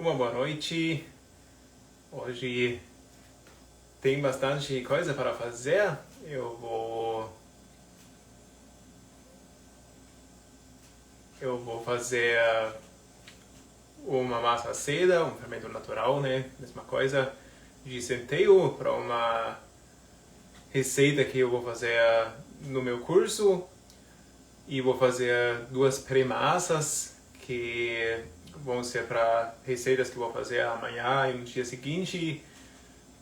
Uma boa noite. Hoje tem bastante coisa para fazer. Eu vou fazer uma massa seda, um fermento natural, né? Mesma coisa de centeio para uma receita que eu vou fazer no meu curso. E vou fazer duas pré-massas que vão ser para receitas que vou fazer amanhã e no dia seguinte.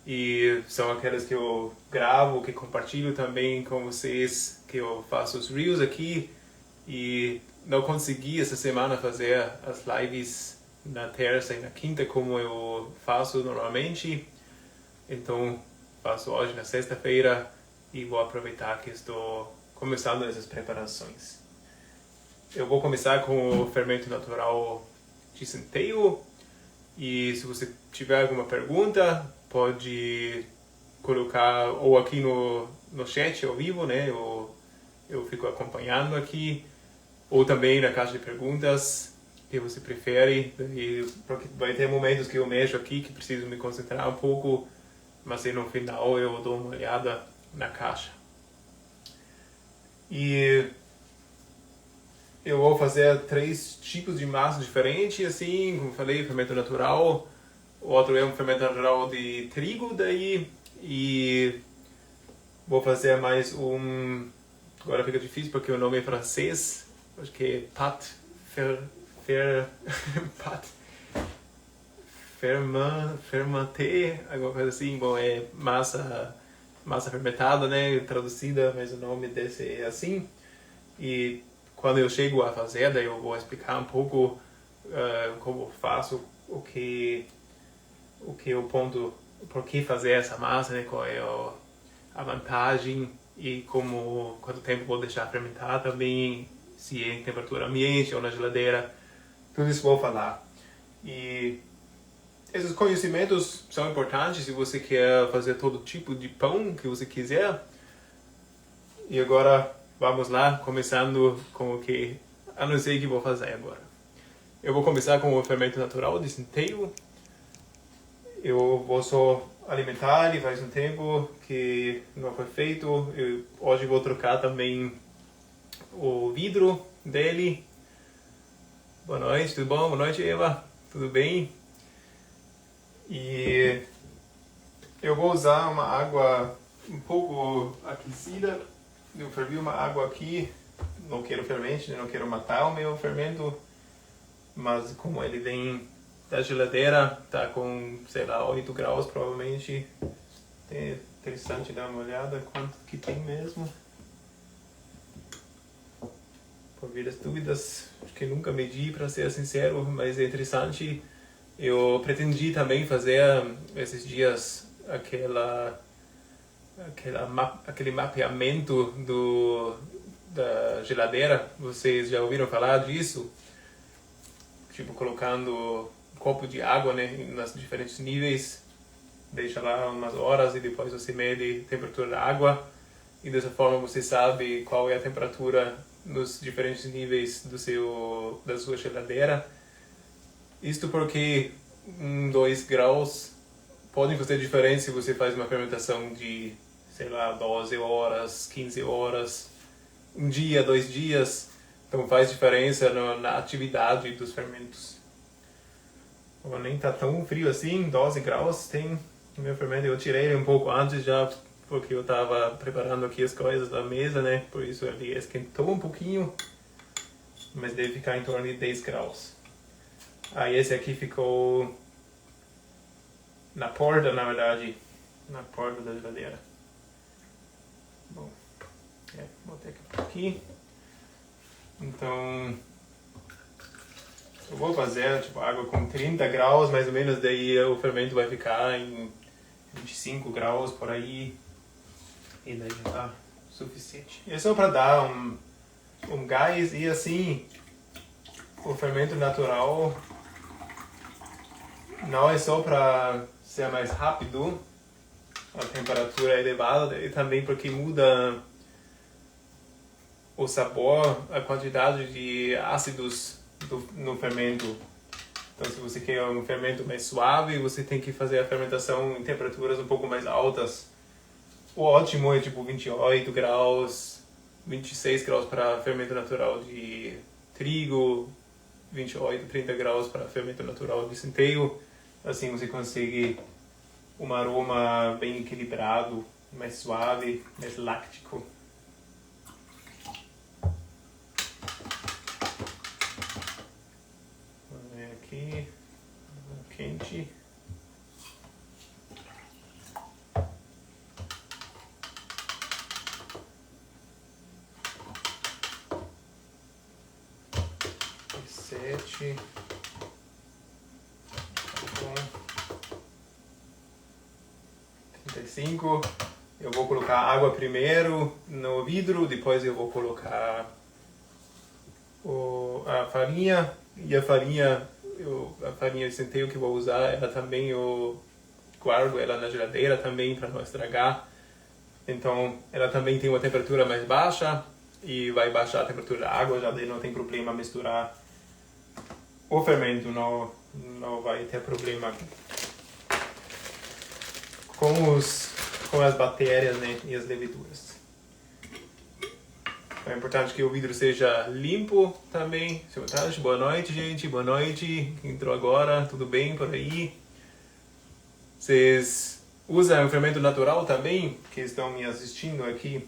E são aquelas que eu gravo, que compartilho também com vocês, que eu faço os reels aqui. E não consegui essa semana fazer as lives na terça e na quinta como eu faço normalmente. Então faço hoje na sexta-feira e vou aproveitar que estou começando essas preparações. Eu vou começar com o fermento natural de centeio. E se você tiver alguma pergunta, pode colocar ou aqui no chat ao vivo, né? Eu fico acompanhando aqui. Ou também na caixa de perguntas, que você prefere. Porque vai ter momentos que eu mexo aqui, que preciso me concentrar um pouco. Mas aí no final eu dou uma olhada na caixa. E eu vou fazer 3 tipos de massa diferentes, assim, como falei, fermento natural. O outro é um fermento natural de trigo daí. E vou fazer mais um... Agora fica difícil porque o nome é francês. Acho que é pâte fermentée, alguma coisa assim. Bom, é massa fermentada, né? Traduzida, mas o nome desse é assim. E quando eu chego à fazenda, eu vou explicar um pouco como eu faço, o que eu ponto, por que fazer essa massa, né? Qual é a vantagem e quanto tempo vou deixar fermentar também, se é em temperatura ambiente ou na geladeira. Tudo isso vou falar. E esses conhecimentos são importantes se você quer fazer todo tipo de pão que você quiser. E agora vamos lá, começando com o que anunciei que vou fazer agora. Eu vou começar com o fermento natural de centeio. Eu vou só alimentar ele faz um tempo que não foi feito. Hoje vou trocar também o vidro dele. Boa noite, tudo bom? Boa noite, Eva. Tudo bem? E eu vou usar uma água um pouco aquecida. Eu fervi uma água aqui. Não quero fermento, não quero matar o meu fermento. Mas como ele vem da geladeira, tá com, sei lá, 8 graus provavelmente. É interessante dar uma olhada quanto que tem mesmo. Por vir as dúvidas, acho que nunca medi para ser sincero, mas é interessante. Eu pretendi também fazer esses dias aquele mapeamento da geladeira. Vocês já ouviram falar disso? Tipo, colocando um copo de água, né, nos diferentes níveis, deixa lá umas horas e depois você mede a temperatura da água. E dessa forma você sabe qual é a temperatura nos diferentes níveis da sua geladeira. Isto porque 2 graus podem fazer diferença se você faz uma fermentação de, sei lá, 12 horas, 15 horas, um dia, 2 dias. Então faz diferença na atividade dos fermentos. Bom, nem tá tão frio assim, 12 graus tem o meu fermento. Eu tirei ele um pouco antes já, porque eu estava preparando aqui as coisas da mesa, né? Por isso ele esquentou um pouquinho, mas deve ficar em torno de 10 graus. Aí esse aqui ficou na porta, na verdade, na porta da geladeira. Bom, vou ter que pôr aqui. Então, eu vou fazer tipo água com 30 graus, mais ou menos, daí o fermento vai ficar em 25 graus por aí. E daí já tá suficiente. É só para dar um gás e assim, o fermento natural não é só para ser mais rápido, a temperatura é elevada, e também porque muda o sabor, a quantidade de ácidos no fermento. Então, se você quer um fermento mais suave, você tem que fazer a fermentação em temperaturas um pouco mais altas. O ótimo é tipo 28 graus, 26 graus para fermento natural de trigo, 28, 30 graus para fermento natural de centeio. Assim você consegue um aroma bem equilibrado, mais suave, mais láctico. Vamos ver aqui, quente. Sete. Tá bom. 35. Eu vou colocar água primeiro no vidro, depois eu vou colocar a farinha. E a farinha de centeio que eu vou usar, ela também eu guardo ela na geladeira também para não estragar. Então ela também tem uma temperatura mais baixa e vai baixar a temperatura da água, já daí não tem problema misturar o fermento, não vai ter problema com as bactérias, né, e as leveduras. É importante que o vidro seja limpo também. Boa noite, gente. Boa noite. Quem entrou agora, tudo bem por aí? Vocês usam o fermento natural também, que estão me assistindo aqui?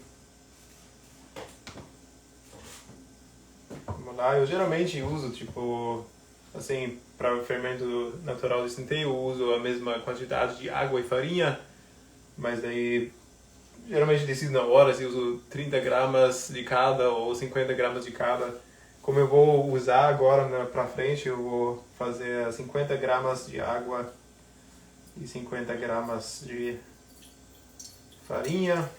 Vamos lá. Eu geralmente uso, tipo, assim, para o fermento natural de centeio, eu uso a mesma quantidade de água e farinha, mas daí geralmente decido na hora se uso 30 gramas de cada ou 50 gramas de cada. Como eu vou usar agora pra frente, eu vou fazer 50 gramas de água e 50 gramas de farinha.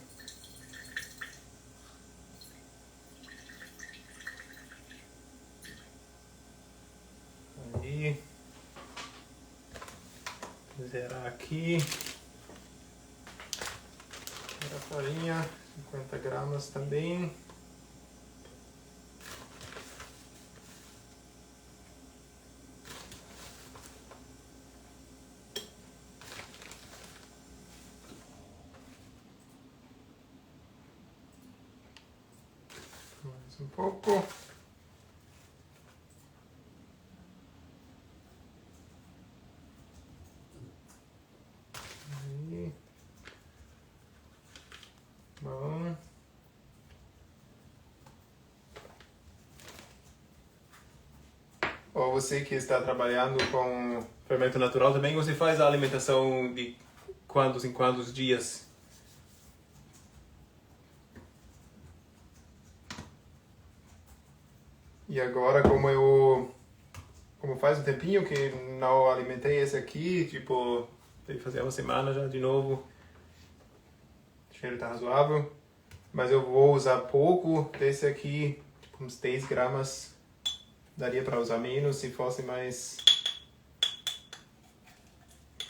Aí, zerar aqui. A farinha, 50 gramas também. Mais um pouco. Aí. Bom. Ou você que está trabalhando com fermento natural também, você faz a alimentação de quantos em quantos dias? E agora, como faz um tempinho que não alimentei esse aqui, tipo, tem que fazer uma semana já de novo. O cheiro tá razoável. Mas eu vou usar pouco desse aqui, tipo uns 10 gramas. Daria para usar menos se fosse mais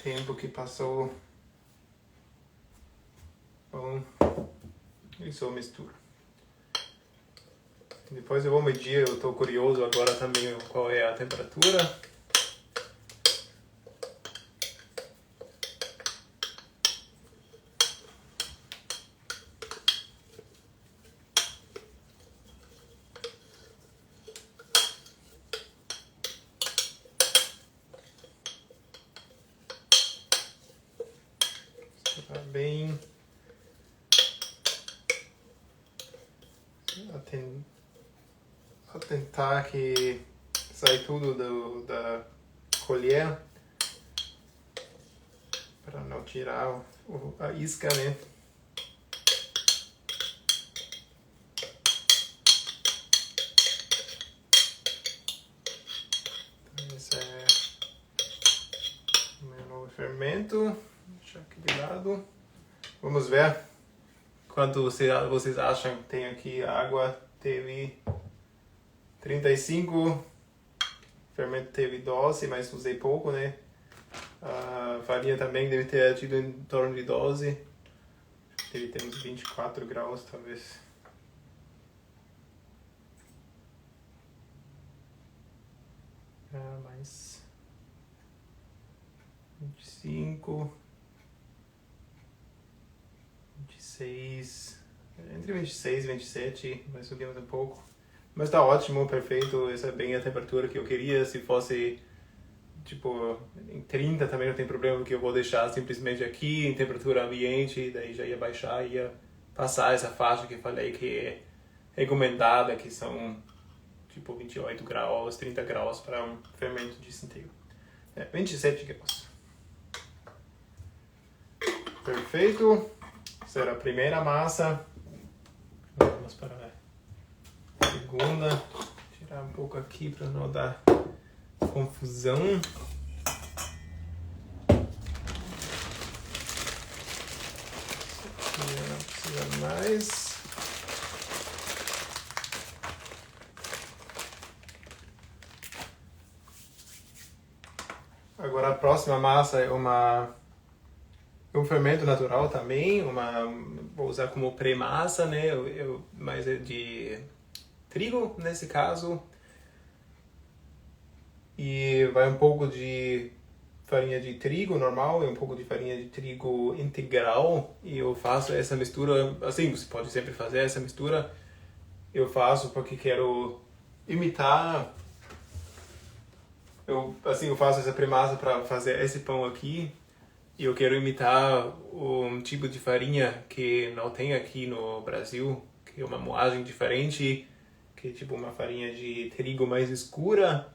tempo que passou. Bom, isso eu misturo. Depois eu vou medir, eu estou curioso agora também qual é a temperatura. Tá bem. Tentar que sai tudo da colher para não tirar a isca, né? Então, esse é o meu novo fermento. Deixa aqui de lado. Vamos ver quanto vocês acham que tem aqui. A água teve 35, o fermento teve 12, mas usei pouco, né? A farinha também deve ter tido em torno de 12. Deve ter uns 24 graus, talvez. Mais 25, 26, entre 26 e 27, vai subir mais um pouco. Mas tá ótimo, perfeito, essa é bem a temperatura que eu queria. Se fosse, tipo, em 30 também não tem problema, porque eu vou deixar simplesmente aqui em temperatura ambiente, daí já ia baixar, ia passar essa faixa que eu falei que é recomendada, que são, tipo, 28 graus, 30 graus para um fermento de centeio. 27 graus. Perfeito. Essa era a primeira massa. Vamos para a segunda. Tirar um pouco aqui para não dar confusão. Isso aqui não precisa mais. Agora a próxima massa é um fermento natural também, vou usar como pré-massa, né? Mas é de trigo nesse caso. E vai um pouco de farinha de trigo normal e um pouco de farinha de trigo integral. E eu faço essa mistura, assim, você pode sempre fazer essa mistura. Eu faço porque quero imitar. Eu faço essa pré-massa para fazer esse pão aqui. E eu quero imitar um tipo de farinha que não tem aqui no Brasil, que é uma moagem diferente, que é tipo uma farinha de trigo mais escura.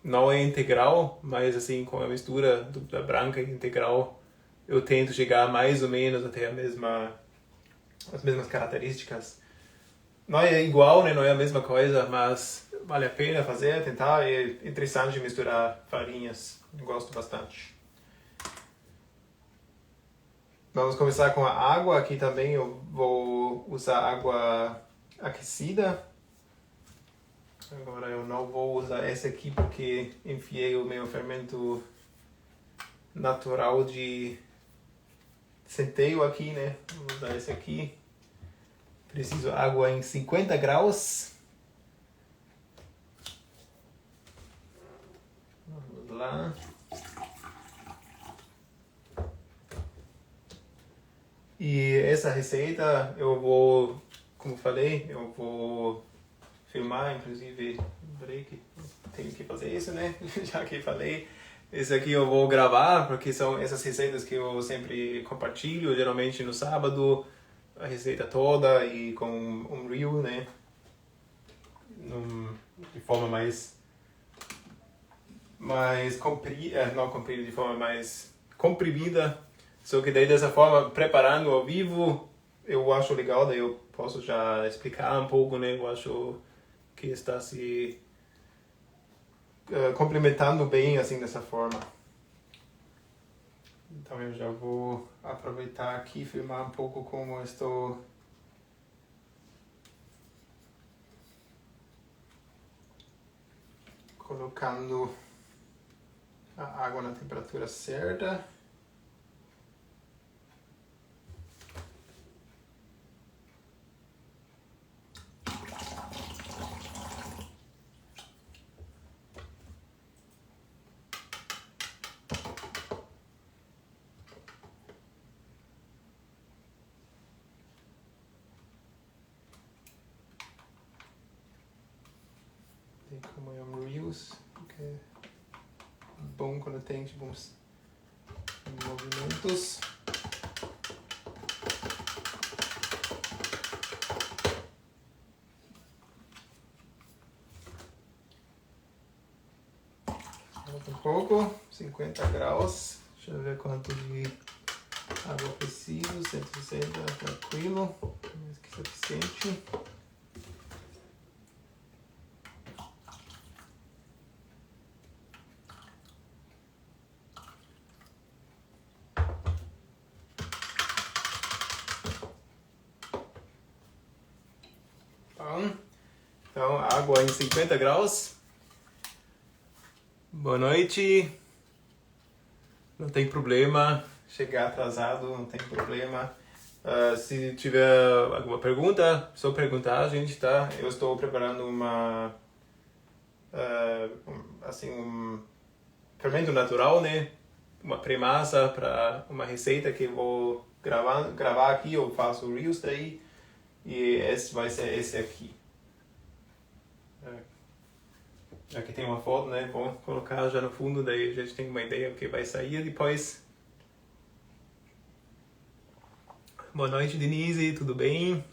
Não é integral, mas assim, com a mistura da branca e integral, eu tento chegar mais ou menos até as mesmas características. Não é igual, né? Não é a mesma coisa, mas vale a pena fazer, tentar. É interessante misturar farinhas, eu gosto bastante. Vamos começar com a água. Aqui também eu vou usar água aquecida. Agora eu não vou usar essa aqui porque enfiei o meu fermento natural de centeio aqui, né? Vou usar esse aqui. Preciso água em 50 graus. Vamos lá. E essa receita eu vou, como falei, eu vou filmar, inclusive, break, tenho que fazer isso, né? Já que falei. Esse aqui eu vou gravar, porque são essas receitas que eu sempre compartilho, geralmente no sábado, a receita toda e com um reel, né? De forma mais comprida, não comprida, de forma mais comprimida. Só que daí dessa forma, preparando ao vivo, eu acho legal, daí eu posso já explicar um pouco, né? Eu acho que está se complementando bem assim dessa forma. Então eu já vou aproveitar aqui e filmar um pouco como eu estou colocando a água na temperatura certa. Tem como é um Reels, que é bom quando tem tipo uns movimentos. Um pouco, 50 graus, deixa eu ver quanto de água preciso, 160, tranquilo, mais que suficiente. Bom, então água em 50 graus. Boa noite. Não tem problema chegar atrasado, não tem problema. Se tiver alguma pergunta, só perguntar, gente, tá? Eu estou preparando um fermento natural, né? uma premassa para uma receita que eu vou gravar aqui, eu faço reels daí, e esse vai ser esse aqui. Aqui tem uma foto, né? Vou colocar já no fundo, daí a gente tem uma ideia do que vai sair depois. Boa noite, Denise, tudo bem?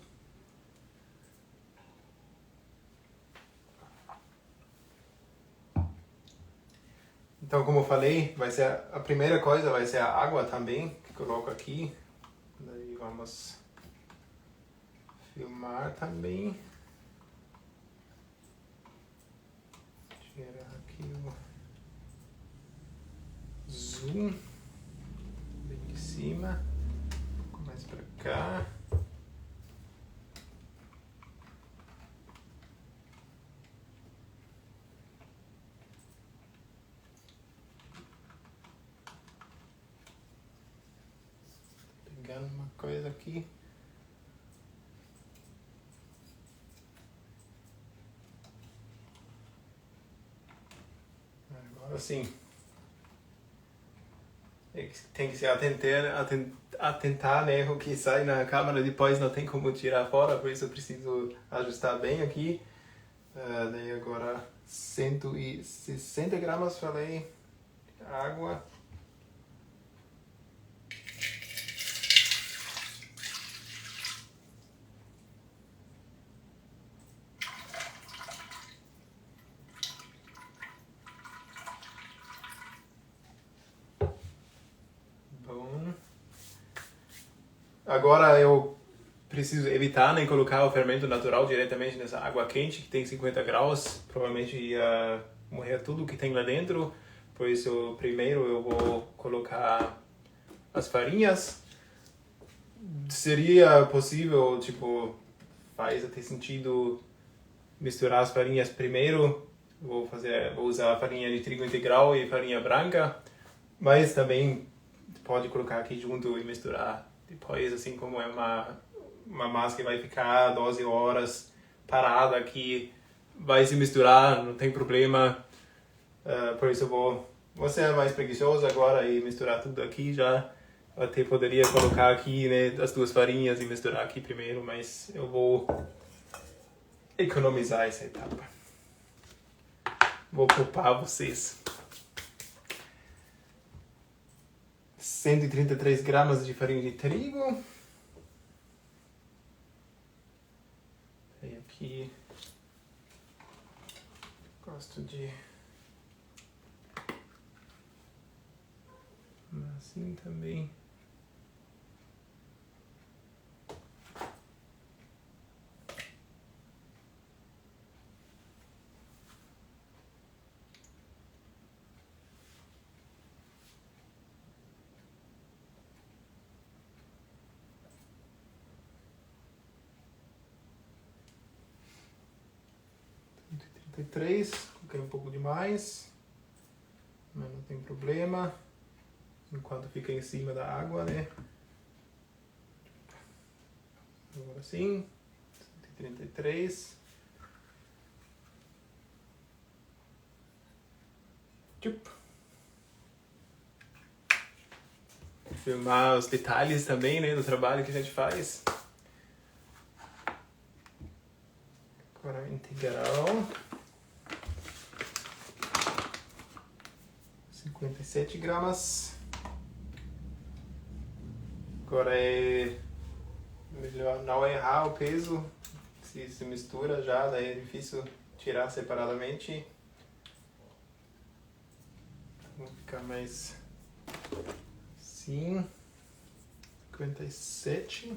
Então, como eu falei, vai ser a primeira coisa vai ser a água também, que coloco aqui. Daí vamos filmar também. Tirar aqui o zoom bem de cima. Um pouco mais para cá. Pegando uma coisa aqui. Agora sim. Tem que se atentar, né? O que sai na câmera depois não tem como tirar fora, por isso eu preciso ajustar bem aqui. Daí agora 160 gramas, falei, água. Agora eu preciso evitar nem colocar o fermento natural diretamente nessa água quente que tem 50 graus. Provavelmente ia morrer tudo que tem lá dentro. Por isso, primeiro eu vou colocar as farinhas. Seria possível, tipo, faz até sentido misturar as farinhas primeiro. Vou usar farinha de trigo integral e farinha branca. Mas também pode colocar aqui junto e misturar depois, assim como é uma massa que vai ficar 12 horas parada aqui, vai se misturar, não tem problema. Por isso eu vou ser mais preguiçoso agora e misturar tudo aqui já. Eu até poderia colocar aqui, né, as duas farinhas e misturar aqui primeiro, mas eu vou economizar essa etapa. Vou poupar vocês. 133 gramas de farinha de trigo. E aqui gosto de assim também. Coloquei um pouco demais, mas não tem problema, enquanto fica em cima da água, né? Agora sim, 133. Filmar os detalhes também, né, do trabalho que a gente faz. Agora integral. 57 gramas. Agora é melhor não errar o peso. Se mistura já, daí é difícil tirar separadamente. Vou ficar mais assim. 57.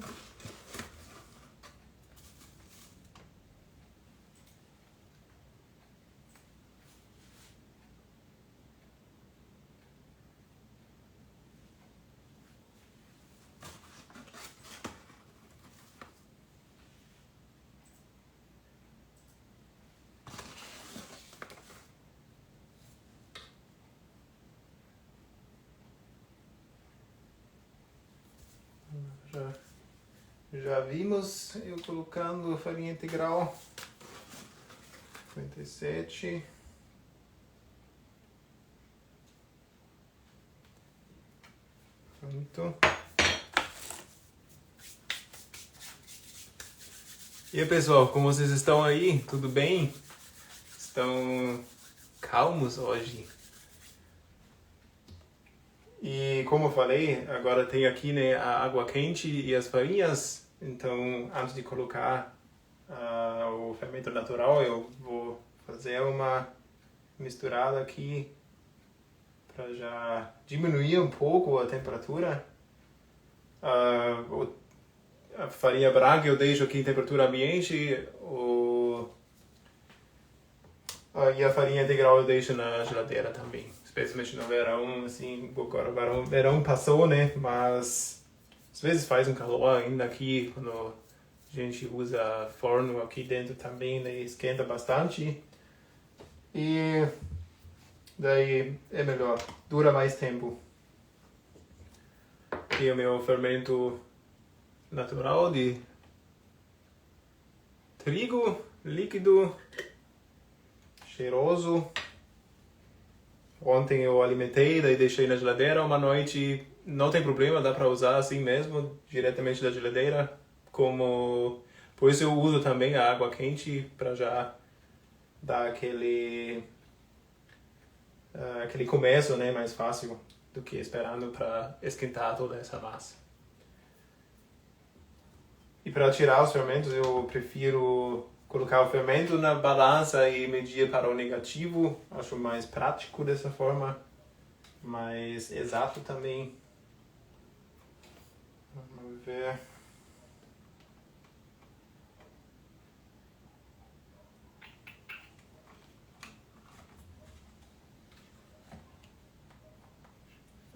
Já vimos eu colocando farinha integral. 57. Pronto. E aí, pessoal, como vocês estão aí? Tudo bem? Estão calmos hoje? E como eu falei, agora tem aqui, né, a água quente e as farinhas. Então, antes de colocar o fermento natural, eu vou fazer uma misturada aqui para já diminuir um pouco a temperatura. A farinha branca eu deixo aqui em temperatura ambiente e a farinha integral eu deixo na geladeira também. Especialmente no verão, assim, agora o verão passou, né? Mas às vezes faz um calor ainda aqui, quando a gente usa forno aqui dentro também, né? Esquenta bastante. E daí é melhor, dura mais tempo. E o meu fermento natural de trigo líquido, cheiroso. Ontem eu alimentei, daí deixei na geladeira uma noite. Não tem problema, dá para usar assim mesmo, diretamente da geladeira. Por isso eu uso também a água quente para já dar aquele começo, né, mais fácil do que esperando para esquentar toda essa massa. E para tirar os fermentos, eu prefiro colocar o fermento na balança e medir para o negativo. Acho mais prático dessa forma, mais exato também. Vamos ver.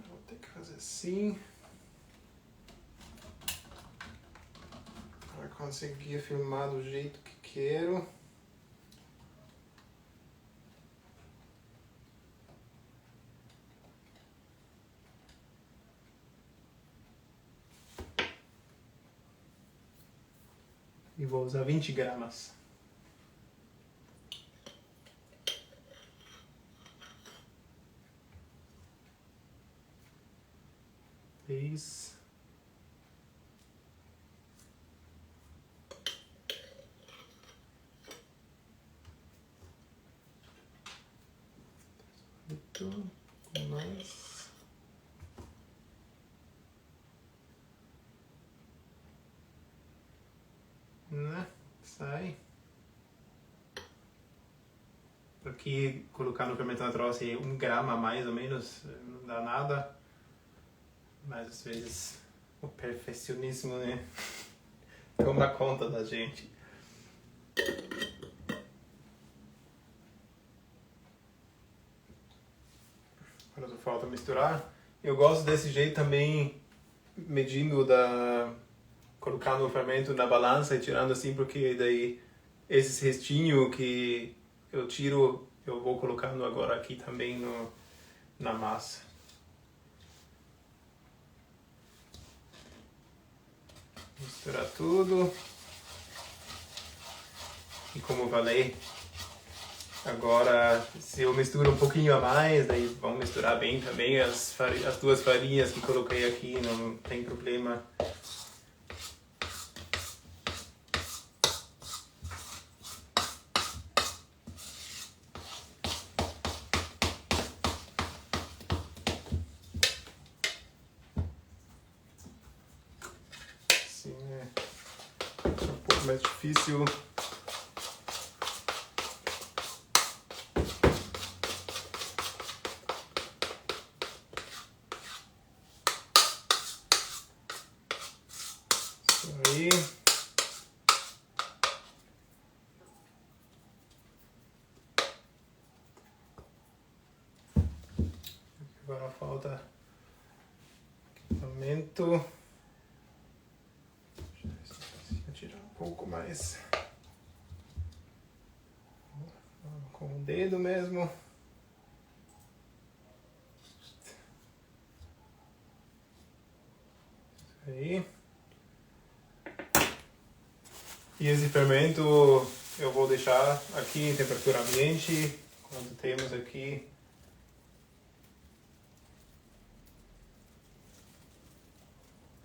Vou ter que fazer assim. Para conseguir filmar do jeito que quero. E vou usar 20 gramas. Isso. Mais. Né? Sai. Aqui, colocar no fermento natural assim, 1 grama mais ou menos, não dá nada. Mas às vezes o perfeccionismo, né, toma conta da gente. Agora só falta misturar. Eu gosto desse jeito também, medindo colocando o fermento na balança e tirando assim, porque daí esses restinhos que eu tiro, eu vou colocando agora aqui também na massa. Misturar tudo. E como eu falei, agora se eu misturo um pouquinho a mais, daí vamos misturar bem também as duas farinhas que coloquei aqui, não tem problema. Assim é um pouco mais difícil. Aí. Agora falta equipamento. Vou tirar um pouco mais com o dedo mesmo. Aí. E esse fermento eu vou deixar aqui em temperatura ambiente, quando temos aqui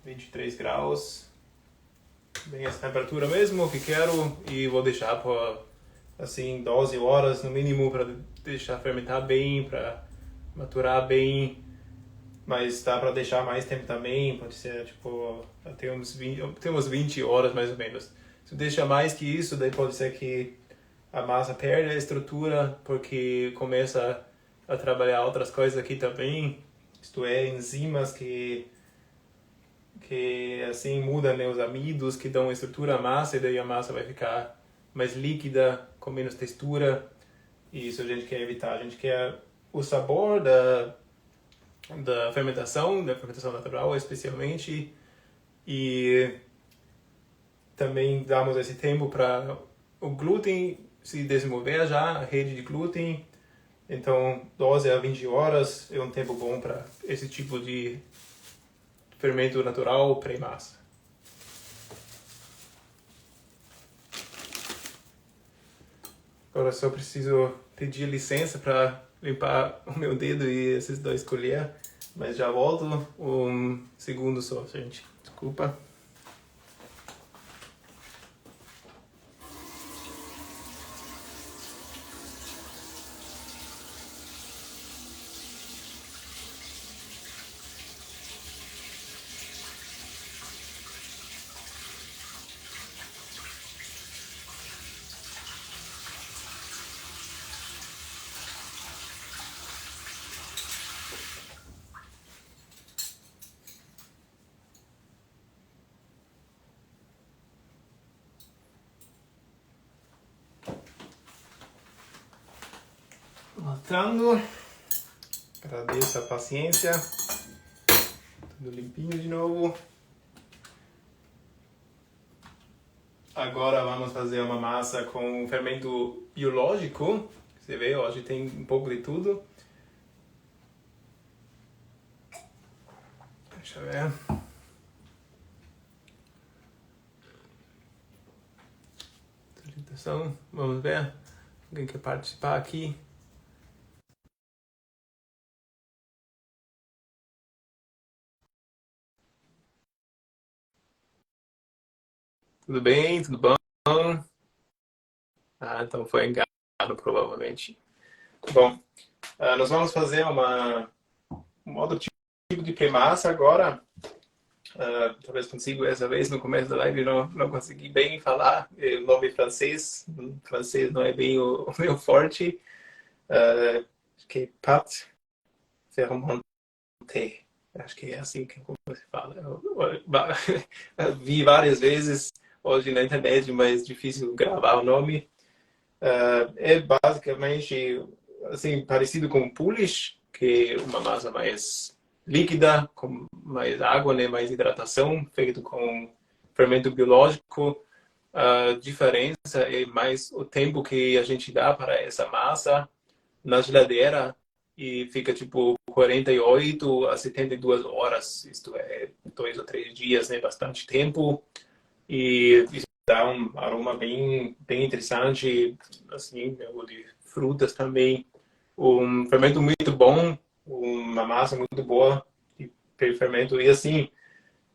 23 graus. Bem essa temperatura mesmo que quero. E vou deixar por assim 12 horas no mínimo para deixar fermentar bem, para maturar bem. Mas dá para deixar mais tempo também, pode ser tipo até uns 20 horas mais ou menos. Se deixa mais que isso, daí pode ser que a massa perde a estrutura porque começa a trabalhar outras coisas aqui também, isto é, enzimas que assim mudam, né, os amidos que dão estrutura à massa e daí a massa vai ficar mais líquida, com menos textura. E isso a gente quer evitar. A gente quer o sabor da fermentação natural especialmente, e também damos esse tempo para o glúten se desenvolver já, a rede de glúten. Então 12 a 20 horas é um tempo bom para esse tipo de fermento natural pré-massa. Agora só preciso pedir licença para limpar o meu dedo e esses 2 colheres, mas já volto um segundo só, gente. Desculpa. Voltando, agradeço a paciência, tudo limpinho de novo. Agora vamos fazer uma massa com fermento biológico. Você vê, hoje tem um pouco de tudo. Deixa eu ver. Apresentação, vamos ver. Alguém quer participar aqui? Tudo bem? Tudo bom? Ah, então foi engano, provavelmente. Bom, nós vamos fazer um outro tipo de pré-massa agora. Talvez consigo essa vez no começo da live não consegui bem falar o nome francês. O francês não é bem o meu forte. Que é pâte fermentée. Acho que é assim que se fala. Eu vi várias vezes hoje na internet, mas difícil gravar o nome. É basicamente assim parecido com Polish, que é uma massa mais líquida, com mais água, né, mais hidratação, feito com fermento biológico. A diferença é mais o tempo que a gente dá para essa massa na geladeira, e fica tipo 48 a 72 horas, isto é 2 ou 3 dias, né, bastante tempo, e isso dá um aroma bem interessante, assim, de frutas também. Um fermento muito bom, uma massa muito boa de fermento. E assim,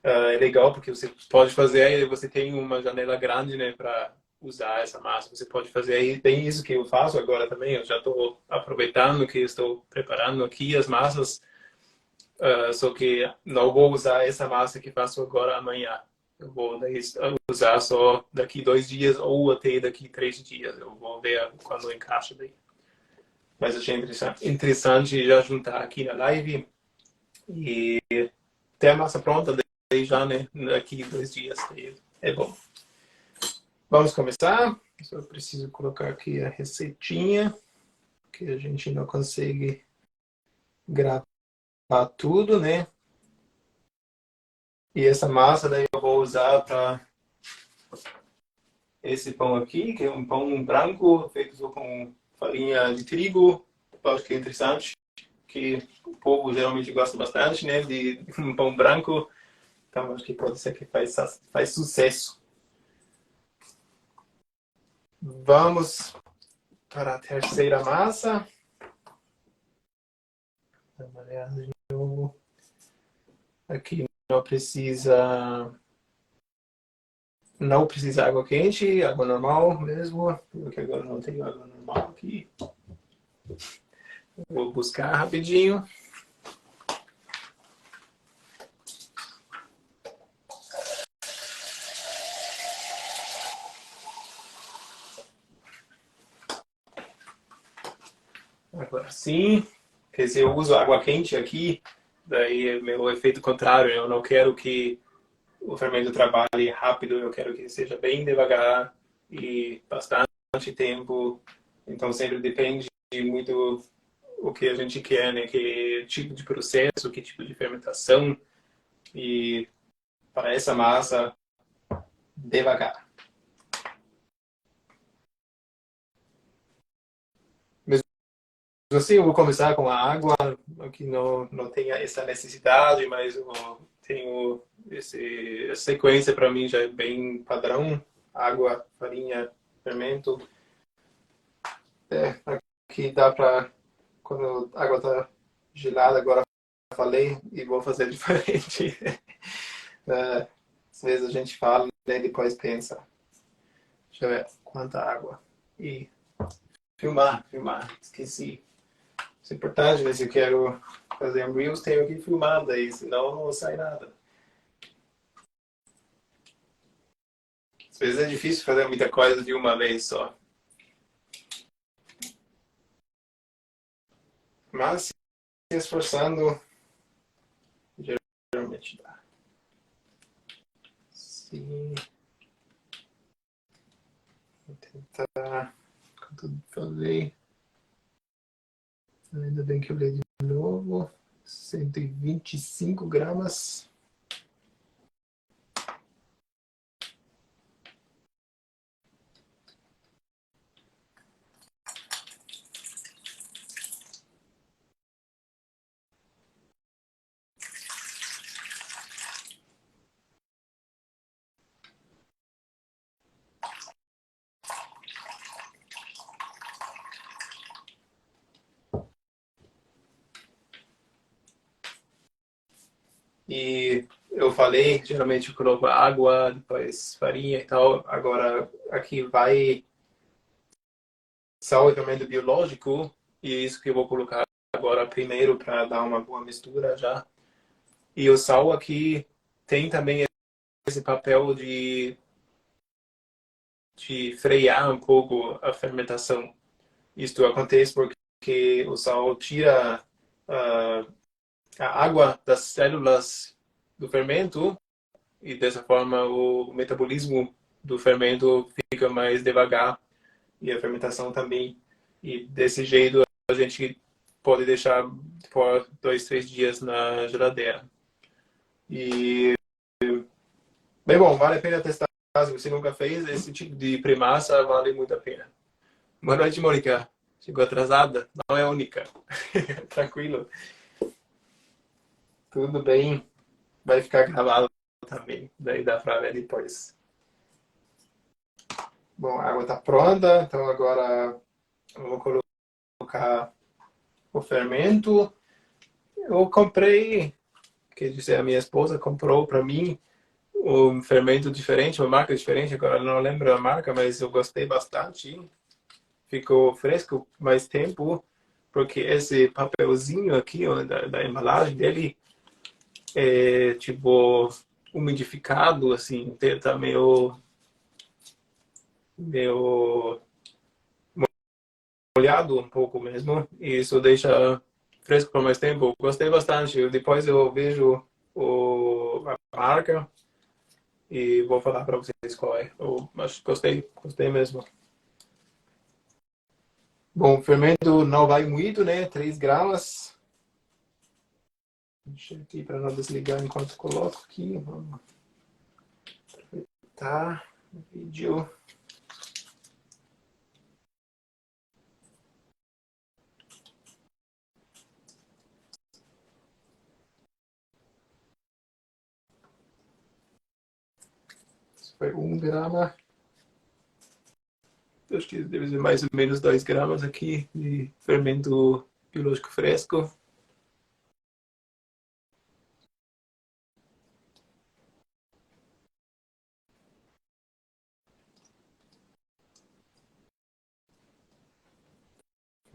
é legal porque você pode fazer aí, você tem uma janela grande, né, para usar essa massa. Você pode fazer aí, tem isso que eu faço agora também. Eu já estou aproveitando que estou preparando aqui as massas, só que não vou usar essa massa que faço agora amanhã. Eu vou usar só daqui 2 dias ou até daqui 3 dias. Eu vou ver quando encaixa daí. Mas achei interessante já juntar aqui na live e ter a massa pronta daí já, né? Daqui 2 dias. É bom. Vamos começar. Só preciso colocar aqui a receitinha, que a gente não consegue gravar tudo, né? E essa massa daí eu vou usar para esse pão aqui, que é um pão branco feito só com farinha de trigo. Eu acho que é interessante, que o povo geralmente gosta bastante, né, de um pão branco. Então acho que pode ser que faz sucesso. Vamos para a terceira massa. Dá uma olhada de novo aqui não precisa água quente, água normal mesmo, porque agora não tenho água normal aqui. Vou buscar rapidinho. Agora sim, porque se eu uso água quente aqui, daí é meu efeito contrário. Eu não quero que o fermento trabalhe rápido, eu quero que seja bem devagar e bastante tempo. Então sempre depende muito o que a gente quer, né? Que tipo de processo, que tipo de fermentação. E para essa massa, devagar. Mesmo assim, eu vou começar com a água, que não tenha essa necessidade, mas eu tenho essa sequência para mim já é bem padrão. Água, farinha, fermento. É, aqui dá para, quando a água está gelada, agora falei e vou fazer diferente. É, às vezes a gente fala e depois pensa. Deixa eu ver quanta água. E filmar, esqueci. Isso é importante, né? Se eu quero fazer um Reels, tenho que filmar daí, senão não sai nada. Às vezes é difícil fazer muita coisa de uma vez só. Mas se esforçando, geralmente dá. Sim. Vou tentar. Quanto falei. Ainda bem que eu li de novo. 125 gramas. E eu falei, geralmente eu coloco água, depois farinha e tal. Agora aqui vai sal e fermento biológico, e é isso que eu vou colocar agora primeiro para dar uma boa mistura já. E o sal aqui tem também esse papel de frear um pouco a fermentação. Isto acontece porque o sal tira a água das células do fermento e dessa forma o metabolismo do fermento fica mais devagar e a fermentação também. E desse jeito a gente pode deixar por 2, 3 dias na geladeira. E, bem bom, vale a pena testar. Se você nunca fez esse tipo de premassa, vale muito a pena. Boa noite, Mônica. Chegou atrasada? Não é única. Tranquilo. Tudo bem. Vai ficar gravado também. Daí dá pra ver depois. Bom, a água está pronta, então agora eu vou colocar o fermento. Eu comprei, quer dizer, a minha esposa comprou para mim um fermento diferente, uma marca diferente, agora eu não lembro a marca, mas eu gostei bastante. Ficou fresco mais tempo, porque esse papelzinho aqui, ó, da embalagem dele, é tipo umidificado, assim, tá meio molhado um pouco mesmo, e isso deixa fresco por mais tempo. Gostei bastante. Depois eu vejo a marca e vou falar para vocês qual é. Eu acho que gostei mesmo. Bom, o fermento não vai muito, né? 3 gramas. Deixa aqui para não desligar enquanto coloco aqui. Vamos aproveitar o vídeo. Isso foi 1 grama. Acho que deve ser mais ou menos 2 gramas aqui de fermento biológico fresco.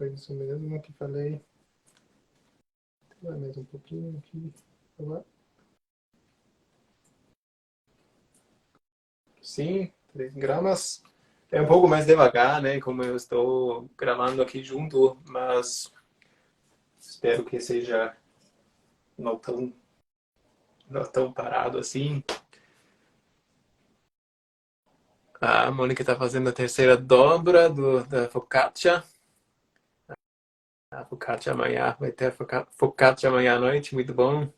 foi isso mesmo que falei. Vai mais um pouquinho aqui. Tá. Sim, 3 gramas. É um pouco mais devagar, né? Como eu estou gravando aqui junto, mas espero que seja não tão, não tão parado assim. A Mônica está fazendo a terceira dobra da focaccia. A focaccia amanhã, vai ter a focaccia amanhã à noite, muito bom.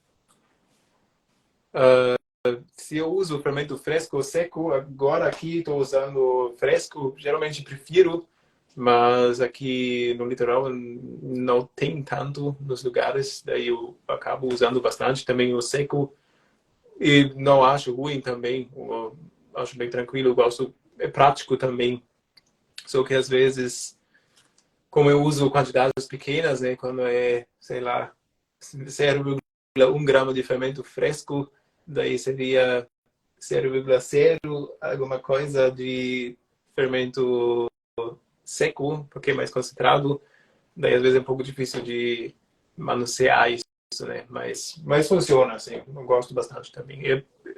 Se eu uso fermento fresco ou seco, agora aqui estou usando fresco, geralmente prefiro, mas aqui no litoral não tem tanto nos lugares, daí eu acabo usando bastante também o seco e não acho ruim também, eu acho bem tranquilo, eu gosto, é prático também, só que às vezes, como eu uso quantidades pequenas, né, quando é, sei lá, 0,1 grama de fermento fresco, daí seria 0,0 alguma coisa de fermento seco, porque é mais concentrado. Daí às vezes é um pouco difícil de manusear isso, né? Mas funciona, assim. Eu gosto bastante também.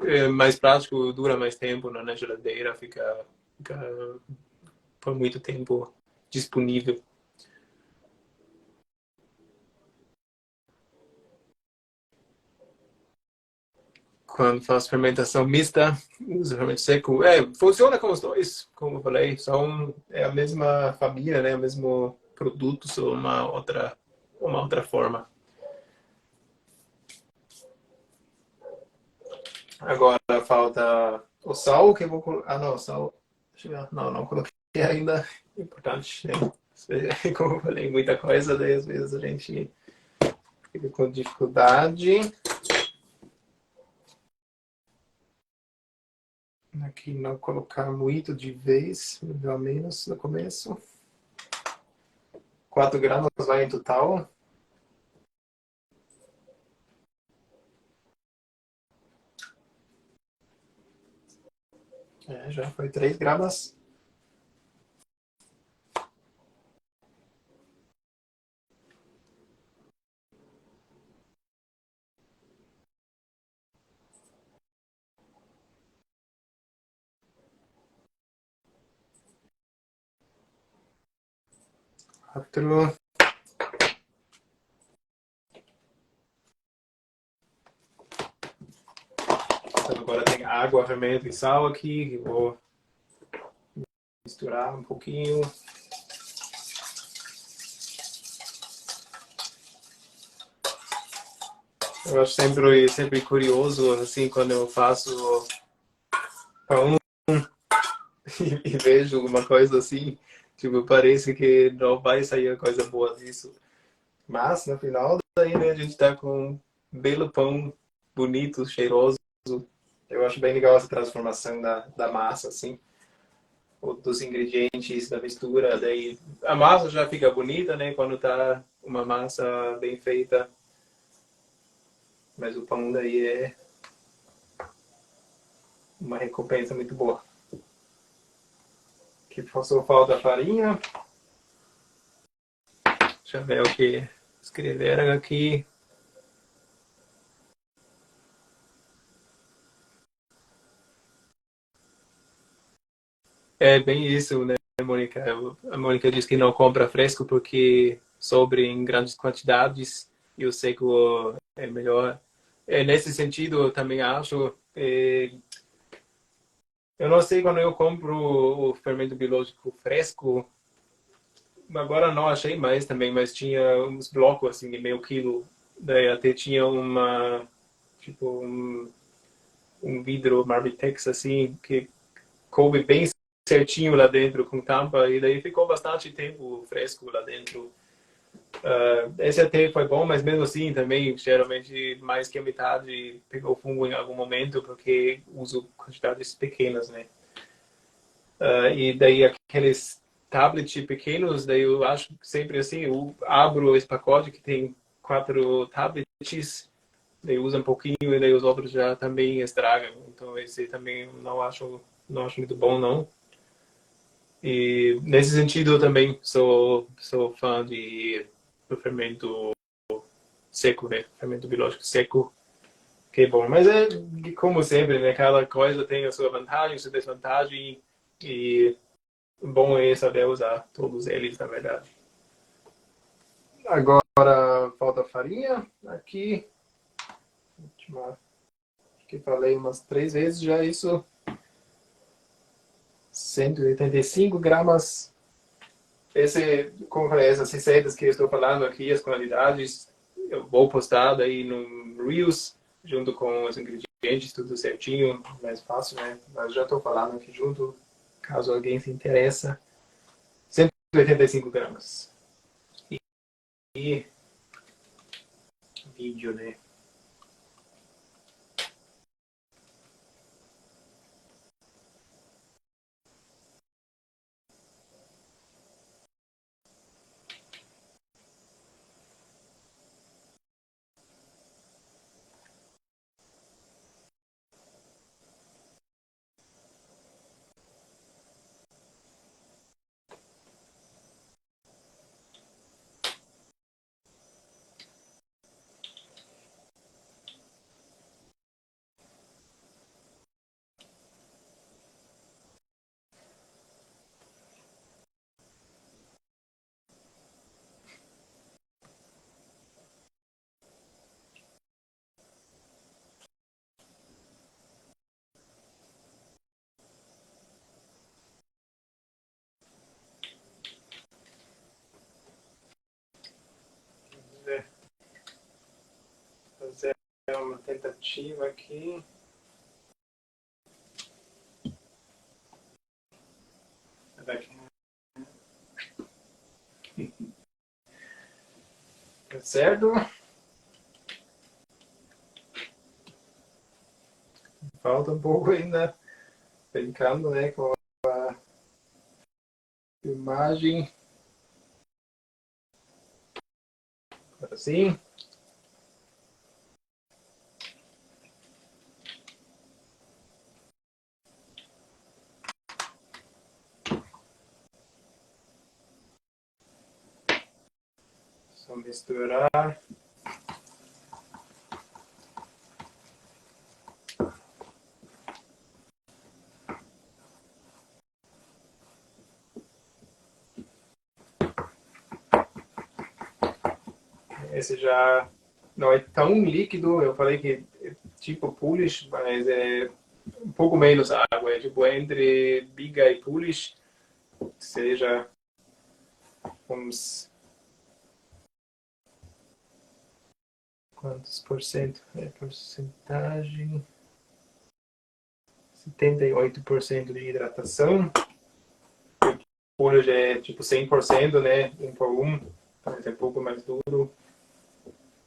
É mais prático, dura mais tempo na geladeira, fica por muito tempo disponível. Quando faço fermentação mista, uso fermento seco. Funciona com os dois, como eu falei, é a mesma família, né? O mesmo produto, só uma outra forma. Agora falta o sal que eu vou colocar. Ah, não, sal. Deixa eu ver. Não, não coloquei ainda. Importante, né? Como eu falei, muita coisa, daí às vezes a gente fica com dificuldade. Aqui não colocar muito de vez, pelo menos no começo. 4 gramas vai em total. Já foi 3 gramas. Quatro. Então agora tem água, fermento e sal aqui. Vou misturar um pouquinho. Eu acho sempre curioso, assim, quando eu faço pão e vejo alguma coisa assim, tipo, parece que não vai sair a coisa boa disso. Mas, no final, daí, né, a gente tá com um belo pão, bonito, cheiroso. Eu acho bem legal essa transformação da massa, assim, dos ingredientes, da mistura. Daí a massa já fica bonita, né, quando tá uma massa bem feita. Mas o pão daí é uma recompensa muito boa. Que só falta a farinha. Deixa eu ver o que escreveram aqui. É bem isso, né, Mônica? A Mônica diz que não compra fresco porque sobre em grandes quantidades e o seco é melhor. Nesse sentido, eu também acho. Eu não sei quando eu compro o fermento biológico fresco, agora não achei mais também, mas tinha uns blocos assim de meio quilo. Daí até tinha tipo, um vidro Marbitex assim, que coube bem certinho lá dentro com tampa e daí ficou bastante tempo fresco lá dentro. Esse até foi bom, mas mesmo assim também geralmente mais que a metade pegou fungo em algum momento porque uso quantidades pequenas, né? E daí aqueles tablets pequenos, daí eu acho sempre assim, eu abro esse pacote que tem 4 tablets, daí usa um pouquinho e daí os outros já também estragam. Então esse também não acho muito bom não. E nesse sentido eu também sou fã do fermento seco, né? Fermento biológico seco, que é bom. Mas é como sempre, né? Cada coisa tem a sua vantagem, a sua desvantagem, e bom é saber usar todos eles, na verdade. Agora falta farinha. Aqui, que falei umas 3 vezes já isso. 185 gramas. Como eu falei, essas receitas que eu estou falando aqui, as quantidades, eu vou postar aí no Reels, junto com os ingredientes, tudo certinho, mais fácil, né? Mas já estou falando aqui junto, caso alguém se interessa. 185 gramas. E vídeo, né? Fazer uma tentativa aqui. Tá certo? Falta um pouco ainda, brincando, né, com a imagem. Assim. Só misturar. Esse já não é tão líquido, eu falei que é tipo Polish, mas é um pouco menos água, é tipo entre biga e Polish, seja uns quantos por cento? É porcentagem 78% de hidratação. O Polish é tipo 100%, né? 1 por 1, mas é um pouco mais duro,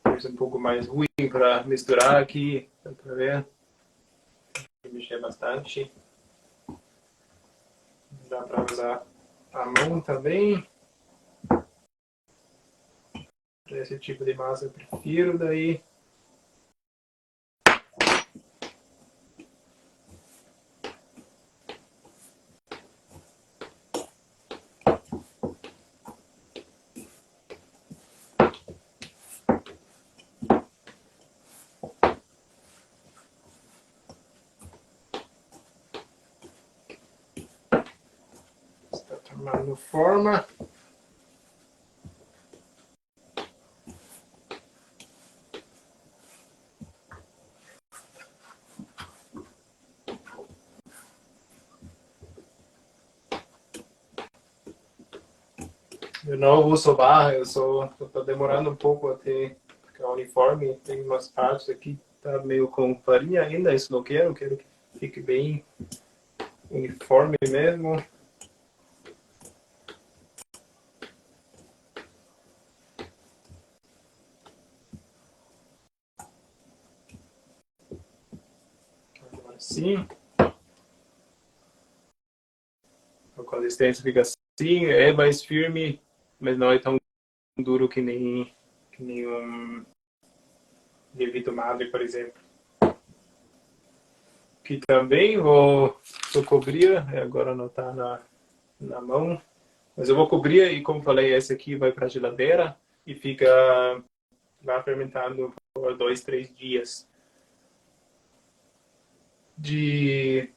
é um pouco mais ruim para misturar aqui, dá para ver. Mexer bastante. Dá para usar a mão também. Para esse tipo de massa eu prefiro daí. Está tomando forma. Eu não uso barra, tô demorando um pouco até ficar uniforme. Tem umas partes aqui que tá meio com farinha ainda, isso não quero que fique bem uniforme mesmo. Agora sim. A consistência fica assim, é mais firme, mas não é tão duro que nem um Levito Madre, por exemplo. Que também vou cobrir, agora não está na mão. Mas eu vou cobrir e, como falei, esse aqui vai para a geladeira e fica lá fermentando por 2, 3 dias. De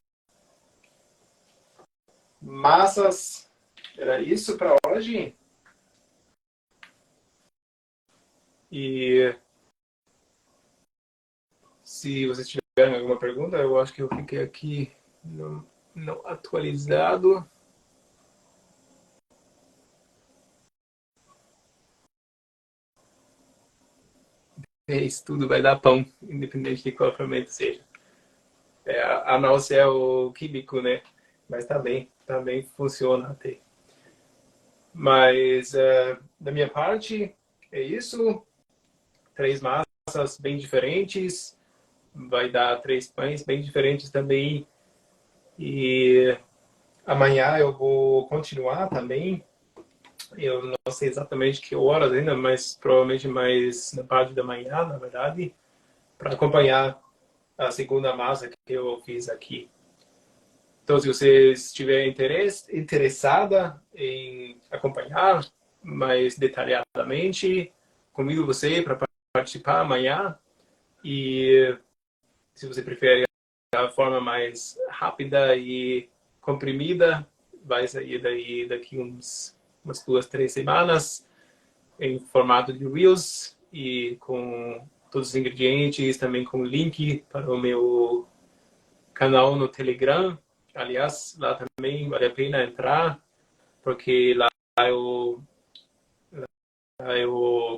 massas, era isso para hoje. E se vocês tiverem alguma pergunta, eu acho que eu fiquei aqui não atualizado. Isso tudo vai dar pão, independente de qual fermento seja. A não ser o químico, né? Mas também funciona até. Mas da minha parte, é isso. 3 massas bem diferentes. Vai dar 3 pães bem diferentes também. E amanhã eu vou continuar também. Eu não sei exatamente que horas ainda, mas provavelmente mais na parte da manhã, na verdade, para acompanhar a segunda massa que eu fiz aqui. Então, se você estiver interessada em acompanhar mais detalhadamente, convido você para participar amanhã. E se você prefere a forma mais rápida e comprimida, vai sair daqui umas 2, 3 semanas em formato de Reels e com todos os ingredientes, também com link para o meu canal no Telegram. Aliás, lá também vale a pena entrar, porque lá eu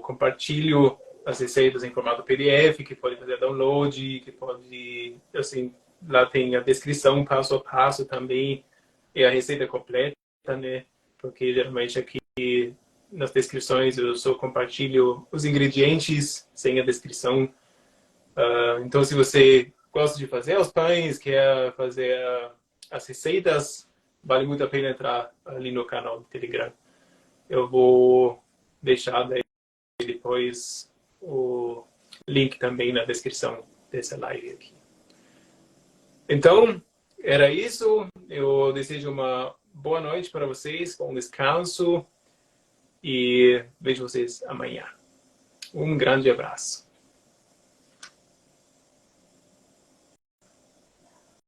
compartilho as receitas em formato PDF, que pode fazer download, que pode, assim, lá tem a descrição passo a passo também, e a receita completa, né? Porque geralmente aqui nas descrições eu só compartilho os ingredientes sem a descrição. Então, se você gosta de fazer os pães, quer fazer as receitas, vale muito a pena entrar ali no canal do Telegram. Eu vou deixar daí depois o link também na descrição dessa live aqui. Então, era isso. Eu desejo uma boa noite para vocês, bom descanso e vejo vocês amanhã. Um grande abraço.